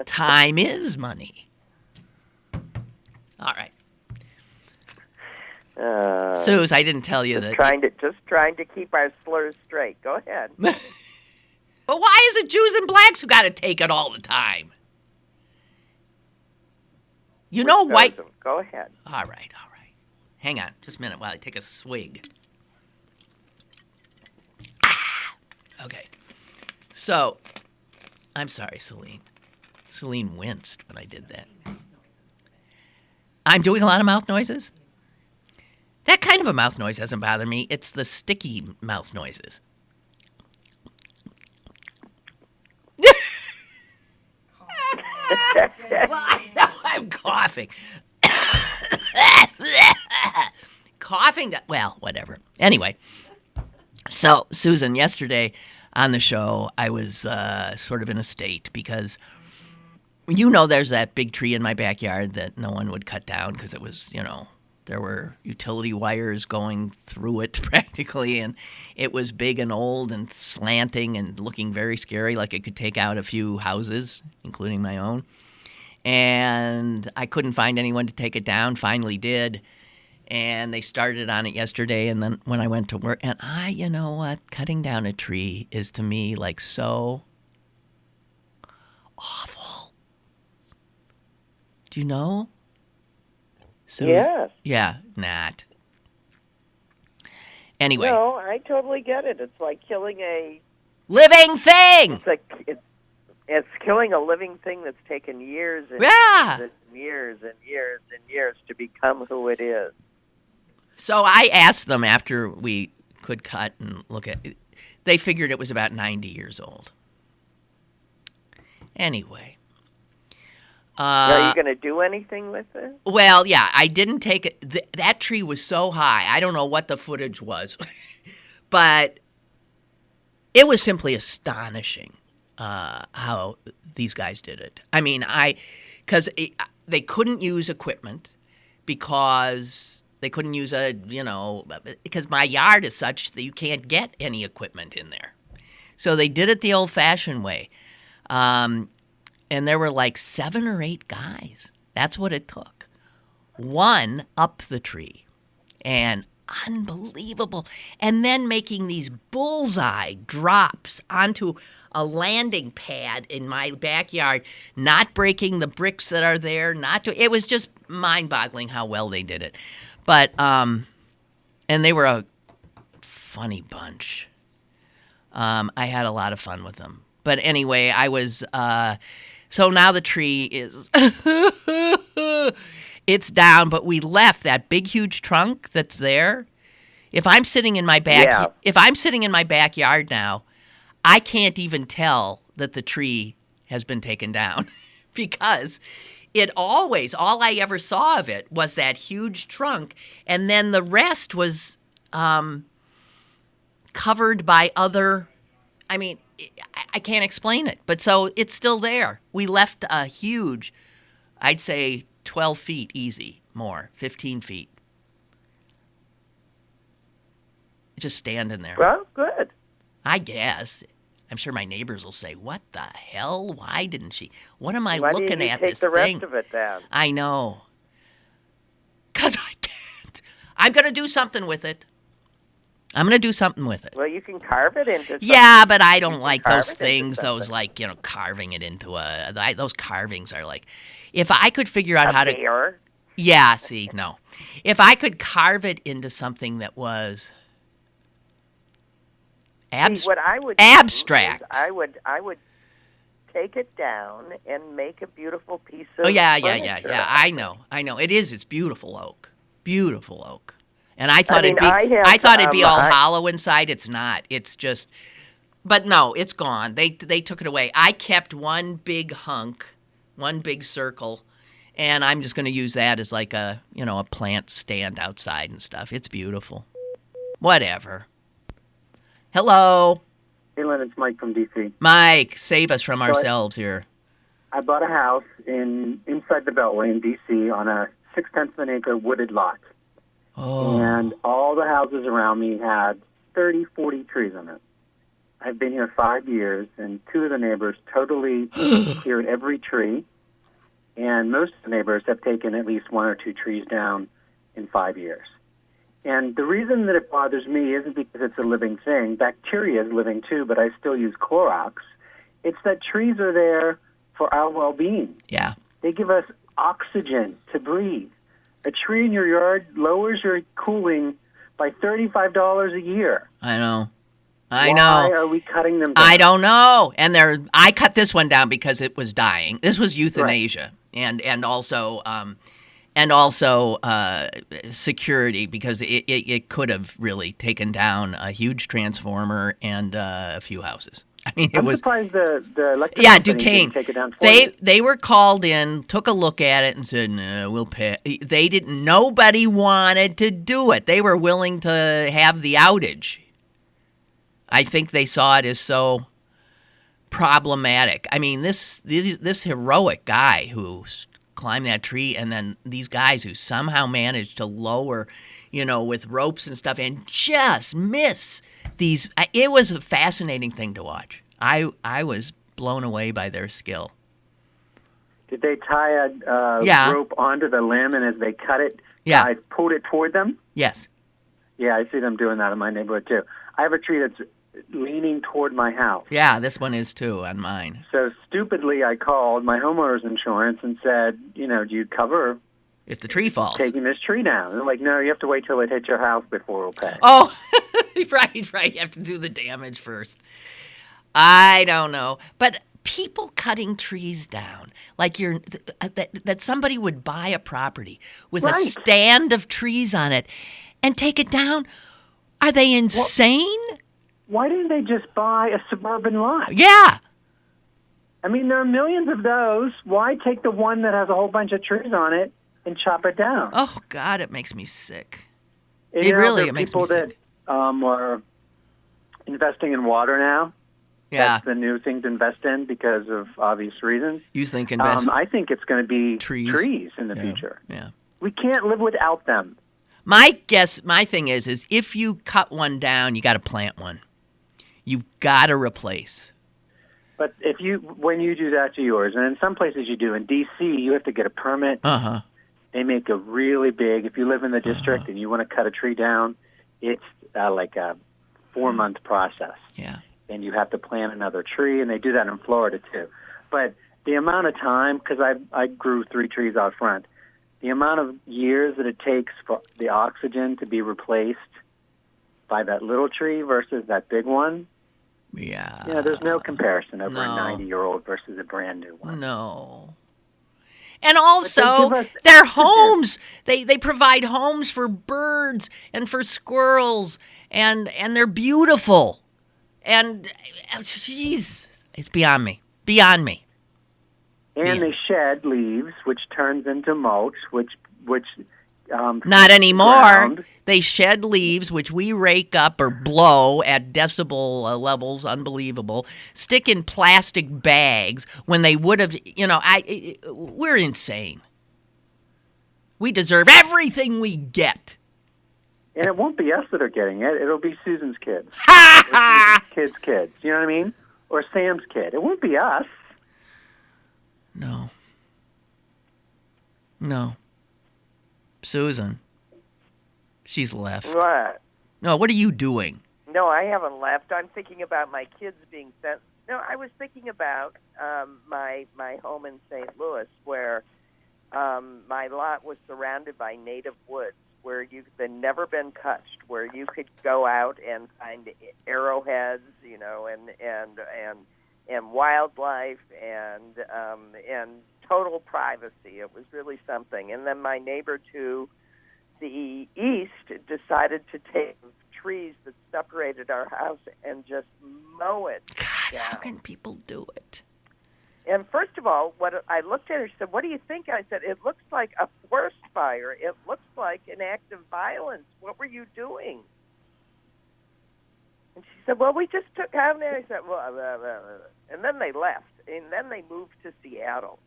Time is money. All right. Suze, I didn't tell you that. Just trying to keep our slurs straight. Go ahead. But why is it Jews and blacks who got to take it all the time? White. Go ahead. All right. Hang on, just a minute while I take a swig. Okay. So, I'm sorry, Celine. Celine winced when I did that. I'm doing a lot of mouth noises? That kind of a mouth noise doesn't bother me. It's the sticky mouth noises. Well, I know I'm coughing. Well, whatever. Anyway, so, Susan, yesterday on the show, I was sort of in a state because, there's that big tree in my backyard that no one would cut down because it was, there were utility wires going through it practically, and it was big and old and slanting and looking very scary, like it could take out a few houses, including my own. And I couldn't find anyone to take it down, finally did. And they started on it yesterday, and then when I went to work, and you know what? Cutting down a tree is to me like so awful. Do you know? So, yes. Yeah, not. Anyway. No, I totally get it. It's like killing a living thing. It's killing a living thing that's taken years and years and years to become who it is. So I asked them after we could cut and look at it. They figured it was about 90 years old. Anyway. Are you going to do anything with it? Well, yeah, I didn't take it. That tree was so high. I don't know what the footage was. But It was simply astonishing how these guys did it. I mean, because they couldn't use equipment because they couldn't use because my yard is such that you can't get any equipment in there. So they did it the old-fashioned way. And there were like 7 or 8 guys. That's what it took. One up the tree. And unbelievable. And then making these bullseye drops onto a landing pad in my backyard, not breaking the bricks that are there, it was just mind-boggling how well they did it. But, and they were a funny bunch. I had a lot of fun with them. But anyway, I was, so now the tree is, it's down, but we left that big, huge trunk that's there. If I'm sitting in my backyard now, I can't even tell that the tree has been taken down because all I ever saw of it was that huge trunk, and then the rest was covered by other, I can't explain it, but so it's still there. We left a huge, I'd say 12 feet easy, more, 15 feet. Just standing there. Well, good. I guess. I'm sure my neighbors will say, "What the hell? Why didn't she? What am I Why looking didn't you at take this the thing?" rest of it down? I know. 'Cause I can't. I'm going to do something with it. Well, you can carve it into something. Yeah, but I don't like carve those it into things, those something. carving it into those carvings are like, if I could figure out how to. Bear. Yeah, see, no. If I could carve it into something that was what I would abstract. Do is I would take it down and make a beautiful piece of furniture. I know. It is. It's beautiful oak. Beautiful oak. And I thought it'd be all hollow inside. It's not. It's just. But no, it's gone. They took it away. I kept one big hunk, one big circle, and I'm just going to use that as like a plant stand outside and stuff. It's beautiful. Whatever. Hello. Hey, Lynn, it's Mike from D.C. Mike, save us from ourselves here. I bought a house inside the Beltway in D.C. on a 0.6 of an acre wooded lot. Oh. And all the houses around me had 30, 40 trees on it. I've been here 5 years, and 2 of the neighbors totally cleared every tree. And most of the neighbors have taken at least 1 or 2 trees down in 5 years. And the reason that it bothers me isn't because it's a living thing. Bacteria is living too, but I still use Clorox. It's that trees are there for our well-being. Yeah. They give us oxygen to breathe. A tree in your yard lowers your cooling by $35 a year. I know. Why are we cutting them down? I don't know. And I cut this one down because it was dying. This was euthanasia, right. and also security, because it could have really taken down a huge transformer and a few houses. I mean, I'm was surprised the electric company Duquesne. didn't take it down for you. They were called in, took a look at it, and said, "No, we'll pay." They didn't. Nobody wanted to do it. They were willing to have the outage. I think they saw it as so problematic. I mean, this heroic guy who climbed that tree, and then these guys who somehow managed to lower, with ropes and stuff, and just miss these. It was a fascinating thing to watch. I was blown away by their skill. Did they tie a rope onto the limb, and as they cut it, guys pulled it toward them? Yes. Yeah, I see them doing that in my neighborhood too. I have a tree that's leaning toward my house. Yeah, this one is too on mine. So stupidly, I called my homeowner's insurance and said, do you cover if the tree falls, taking this tree down? And they're like, no, you have to wait till it hits your house before we'll pay. Oh, right. You have to do the damage first. I don't know, but people cutting trees down, like that somebody would buy a property with a stand of trees on it and take it down. Are they insane? Why didn't they just buy a suburban lot? Yeah. I mean, there are millions of those. Why take the one that has a whole bunch of trees on it and chop it down? Oh, God, it makes me sick. And, it makes me sick. That are investing in water now. Yeah. That's the new thing to invest in because of obvious reasons. You think I think it's going to be trees in the future. Yeah. We can't live without them. My thing is if you cut one down, you got to plant one. You've got to replace. But when you do that to yours, and in some places you do, in D.C., you have to get a permit. Uh-huh. They make a really big, if you live in the district and you want to cut a tree down, it's like a 4-month process. Yeah. And you have to plant another tree, and they do that in Florida too. But the amount of time, because I grew 3 trees out front, the amount of years that it takes for the oxygen to be replaced by that little tree versus that big one, there's no comparison over a 90-year-old versus a brand new one. No. And also, their homes, they provide homes for birds and for squirrels, and they're beautiful. And, jeez, it's beyond me. Beyond me. And they shed leaves, which turns into mulch, which not anymore. Ground. They shed leaves, which we rake up or blow at decibel levels, unbelievable. Stick in plastic bags when they would have. We're insane. We deserve everything we get. And it won't be us that are getting it. It'll be Susan's kids. Susan's kids. You know what I mean? Or Sam's kid. It won't be us. No. Susan. She's left. What? No, what are you doing? No, I haven't left. I'm thinking about my kids being sent. No, I was thinking about my home in St. Louis, where my lot was surrounded by native woods, where they'd never been touched, where you could go out and find arrowheads, and wildlife and total privacy. It was really something. And then my neighbor to the east decided to take trees that separated our house and just mow it God, down. how can people do it? And first of all, what I looked at her, she said, "What do you think?" I said, "It looks like a forest fire. It looks like an act of violence. What were you doing?" And she said, "Well, we just took down there." I said, "Well," and then they left. And then they moved to Seattle.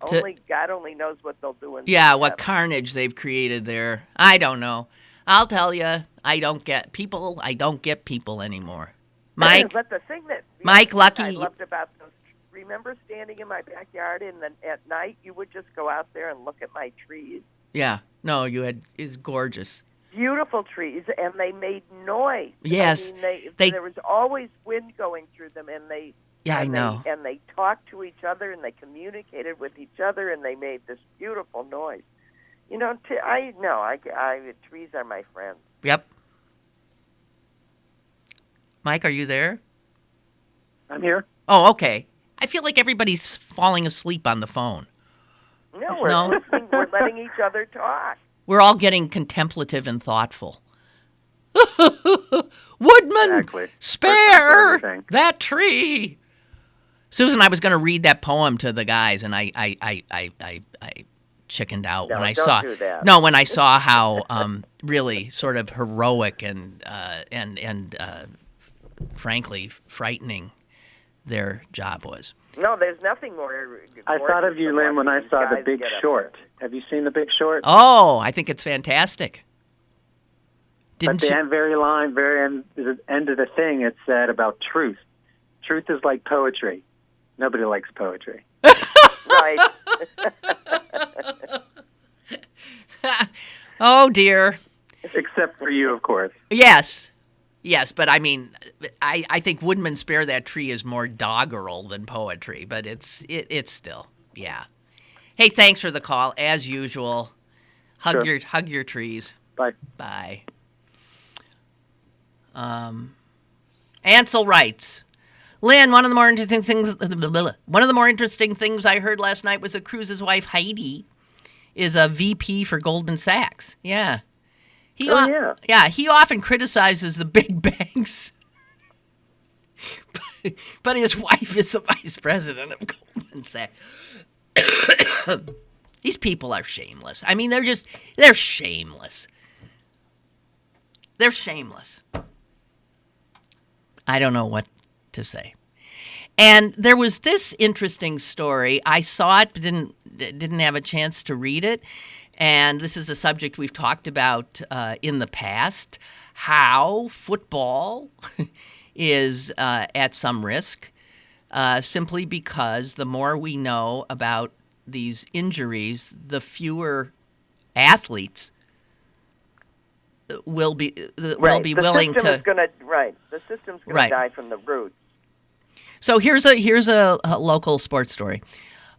God only knows what they'll do in Seattle. What carnage they've created there. I don't know. I'll tell you, I don't get people anymore. Mike, but the thing that Lucky, I loved about those, remember standing in my backyard and then at night you would just go out there and look at my trees? Yeah. No, it's gorgeous. Beautiful trees, and they made noise. Yes. I mean, there was always wind going through them, and they... Yeah, I know. And they talked to each other, and they communicated with each other, and they made this beautiful noise. Trees are my friends. Yep. Mike, are you there? I'm here. Oh, okay. I feel like everybody's falling asleep on the phone. No, we're listening. We're letting each other talk. We're all getting contemplative and thoughtful. Woodman, spare that tree. Susan, I was going to read that poem to the guys, and I chickened out when I saw. Do that. No, when I saw how really sort of heroic and frankly frightening their job was. No, there's nothing more. I thought of you, Lynn, when I saw The Big Short. Have you seen The Big Short? Oh, I think it's fantastic. But the very end of the thing, it said about truth. Truth is like poetry. Nobody likes poetry. Right. Oh, dear. Except for you, of course. Yes, but I mean, I think Woodman Spare That Tree is more doggerel than poetry, but it's still, yeah. Hey, thanks for the call, as usual. Hug your trees. Bye. Bye. Ansel writes, Lynn, one of the more interesting things I heard last night was that Cruz's wife Heidi is a VP for Goldman Sachs. Yeah. He often criticizes the big banks, but his wife is the vice president of Goldman Sachs. These people are shameless. I mean, they're shameless. They're shameless. I don't know what to say. And there was this interesting story. I saw it, but didn't have a chance to read it. And this is a subject we've talked about in the past, how football is at some risk simply because the more we know about these injuries, the fewer athletes will be willing to. The system's going to die from the roots. So here's a local sports story.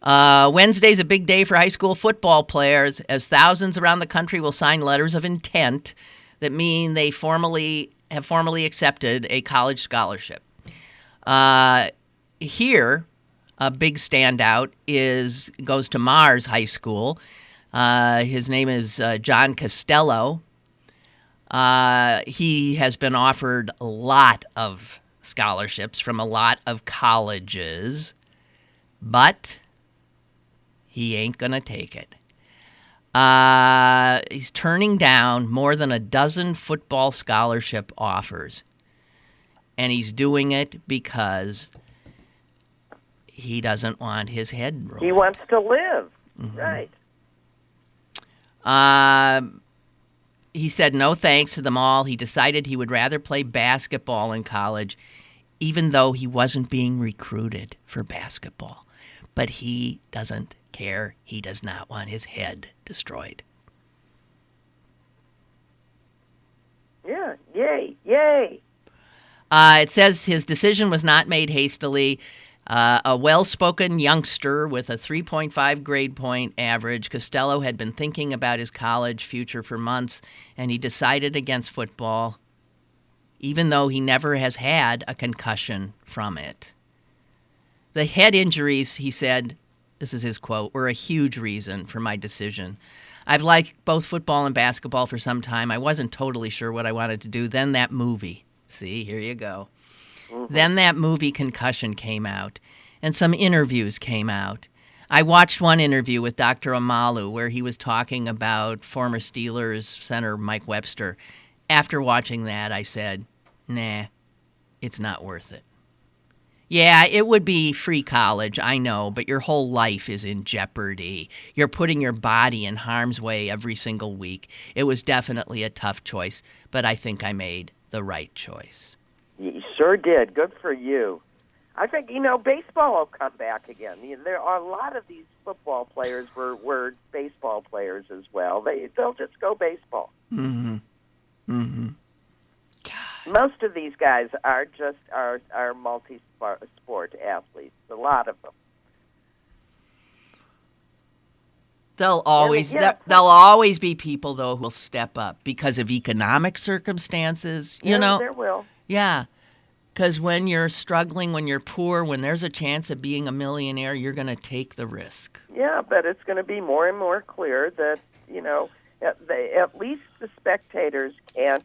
Wednesday's a big day for high school football players, as thousands around the country will sign letters of intent that mean they have formally accepted a college scholarship. Here, a big standout goes to Mars High School. His name is John Costello. He has been offered a lot of scholarships from a lot of colleges, but he ain't going to take it. He's turning down more than a dozen football scholarship offers, and he's doing it because he doesn't want his head ruined. He wants to live, right. He said no thanks to them all. He decided he would rather play basketball in college, even though he wasn't being recruited for basketball. But he doesn't care. He does not want his head destroyed. Yeah, yay. It says his decision was not made hastily. A well-spoken youngster with a 3.5 grade point average, Costello had been thinking about his college future for months, and he decided against football, even though he never has had a concussion from it. The head injuries, he said, this is his quote, were a huge reason for my decision. I've liked both football and basketball for some time. I wasn't totally sure what I wanted to do. Then that movie. See, here you go. Mm-hmm. Then that movie Concussion came out, and some interviews came out. I watched one interview with Dr. Amalu where he was talking about former Steelers center Mike Webster. After watching that, I said, nah, it's not worth it. Yeah, it would be free college, I know, but your whole life is in jeopardy. You're putting your body in harm's way every single week. It was definitely a tough choice, but I think I made the right choice. You sure did. Good for you. I think, baseball will come back again. There are a lot of these football players were baseball players as well. They'll just go baseball. Mm-hmm. Mm-hmm. Most of these guys are multi-sport athletes, a lot of them. There'll always be people, though, who will step up because of economic circumstances, There will. Yeah, because when you're struggling, when you're poor, when there's a chance of being a millionaire, you're going to take the risk. Yeah, but it's going to be more and more clear that, at least the spectators can't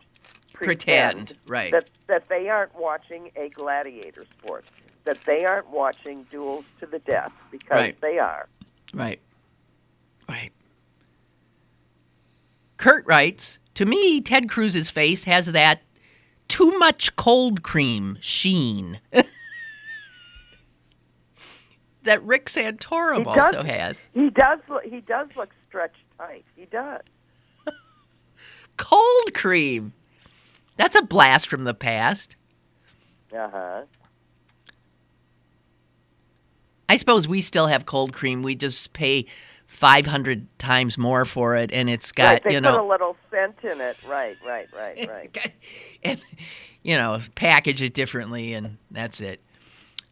pretend right. that they aren't watching a gladiator sport, that they aren't watching duels to the death, because they are. Right. Kurt writes, to me, Ted Cruz's face has that too much cold cream sheen that Rick Santorum also has. He does look stretched tight. He does. Cold cream. That's a blast from the past. Uh-huh. I suppose we still have cold cream. We just pay 500 times more for it, and it's got, they put a little scent in it. Right. And, package it differently, and that's it.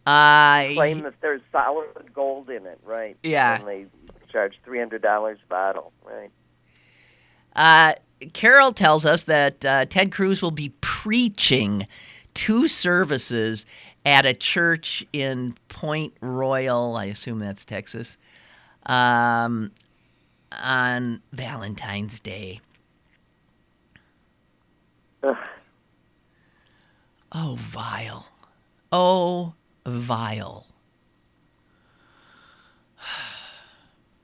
Claim that there's solid gold in it, right? Yeah. And they charge $300 a bottle, right? Carol tells us that Ted Cruz will be preaching 2 services at a church in Point Royal, I assume that's Texas, on Valentine's Day. Ugh. Oh, vile. Oh, vile.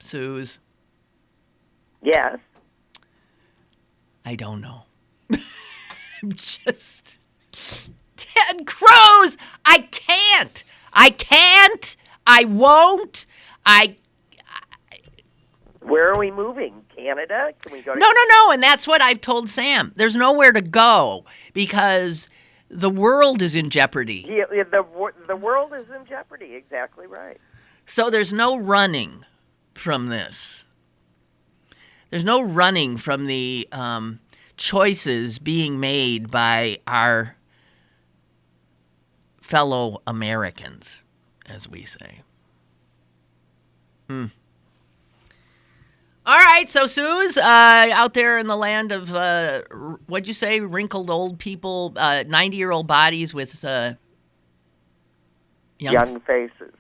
Suze? Yes? I don't know. I'm just... and Cruz. I can't. I won't. Where are we moving? Canada? Can we go to No. And that's what I've told Sam. There's nowhere to go because the world is in jeopardy. Yeah, the world is in jeopardy. Exactly right. So there's no running from this. There's no running from the choices being made by our fellow Americans, as we say. All right, so Suze, out there in the land of, what'd you say, wrinkled old people, 90-year-old bodies with young faces.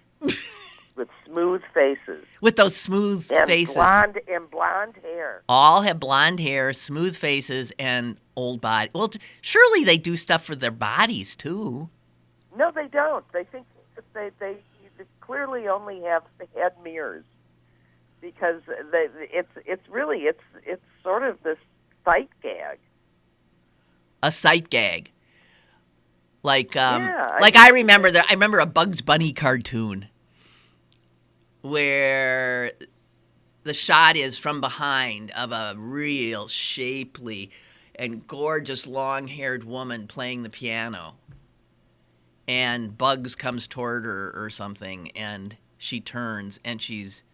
With smooth faces. With those smooth faces. And blonde hair. All have blonde hair, smooth faces, and old body. Well, surely they do stuff for their bodies, too. No, they don't. They think they clearly only have head mirrors. Because it's sort of this sight gag. A sight gag. Like I remember a Bugs Bunny cartoon where the shot is from behind of a real shapely and gorgeous long-haired woman playing the piano. And Bugs comes toward her or something, and she turns, and she's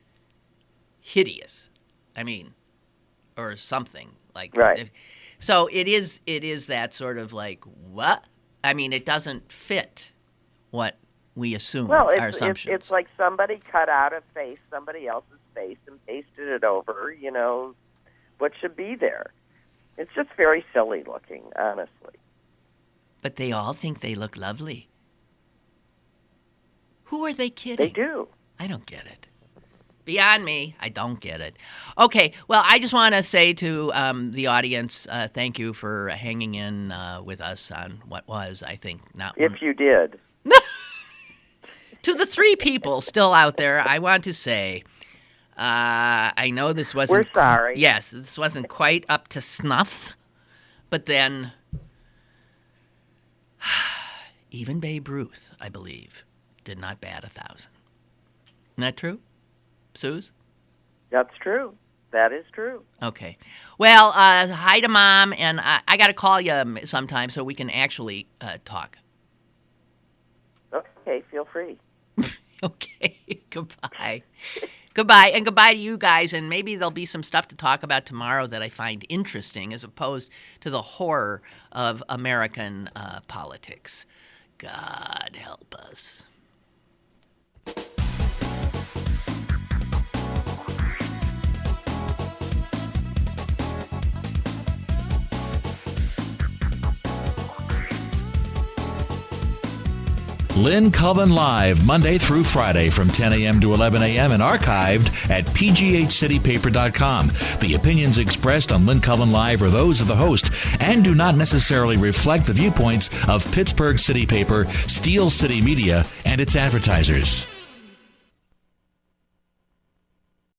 hideous. I mean, or something like right. So it is that sort of like, what? I mean, it doesn't fit what we assume, our assumptions. It's like somebody cut out a face, somebody else's face, and pasted it over, what should be there. It's just very silly looking, honestly. But they all think they look lovely. Who are they kidding? They do. I don't get it. Beyond me, I don't get it. Okay, well, I just want to say to the audience, thank you for hanging in with us on what was, I think, not... If you did. To the 3 people still out there, I want to say, I know this wasn't... We're sorry. Yes, this wasn't quite up to snuff, but then even Babe Ruth, I believe, did not bat 1,000. Isn't that true? Suze? That's true. That is true. Okay. Well, hi to Mom, and I got to call you sometime so we can actually talk. Okay, feel free. Okay. Goodbye. Goodbye, and goodbye to you guys, and maybe there'll be some stuff to talk about tomorrow that I find interesting as opposed to the horror of American politics. God help us. Lynn Cullen Live, Monday through Friday from 10 a.m. to 11 a.m. and archived at pghcitypaper.com. The opinions expressed on Lynn Cullen Live are those of the host and do not necessarily reflect the viewpoints of Pittsburgh City Paper, Steel City Media, and its advertisers.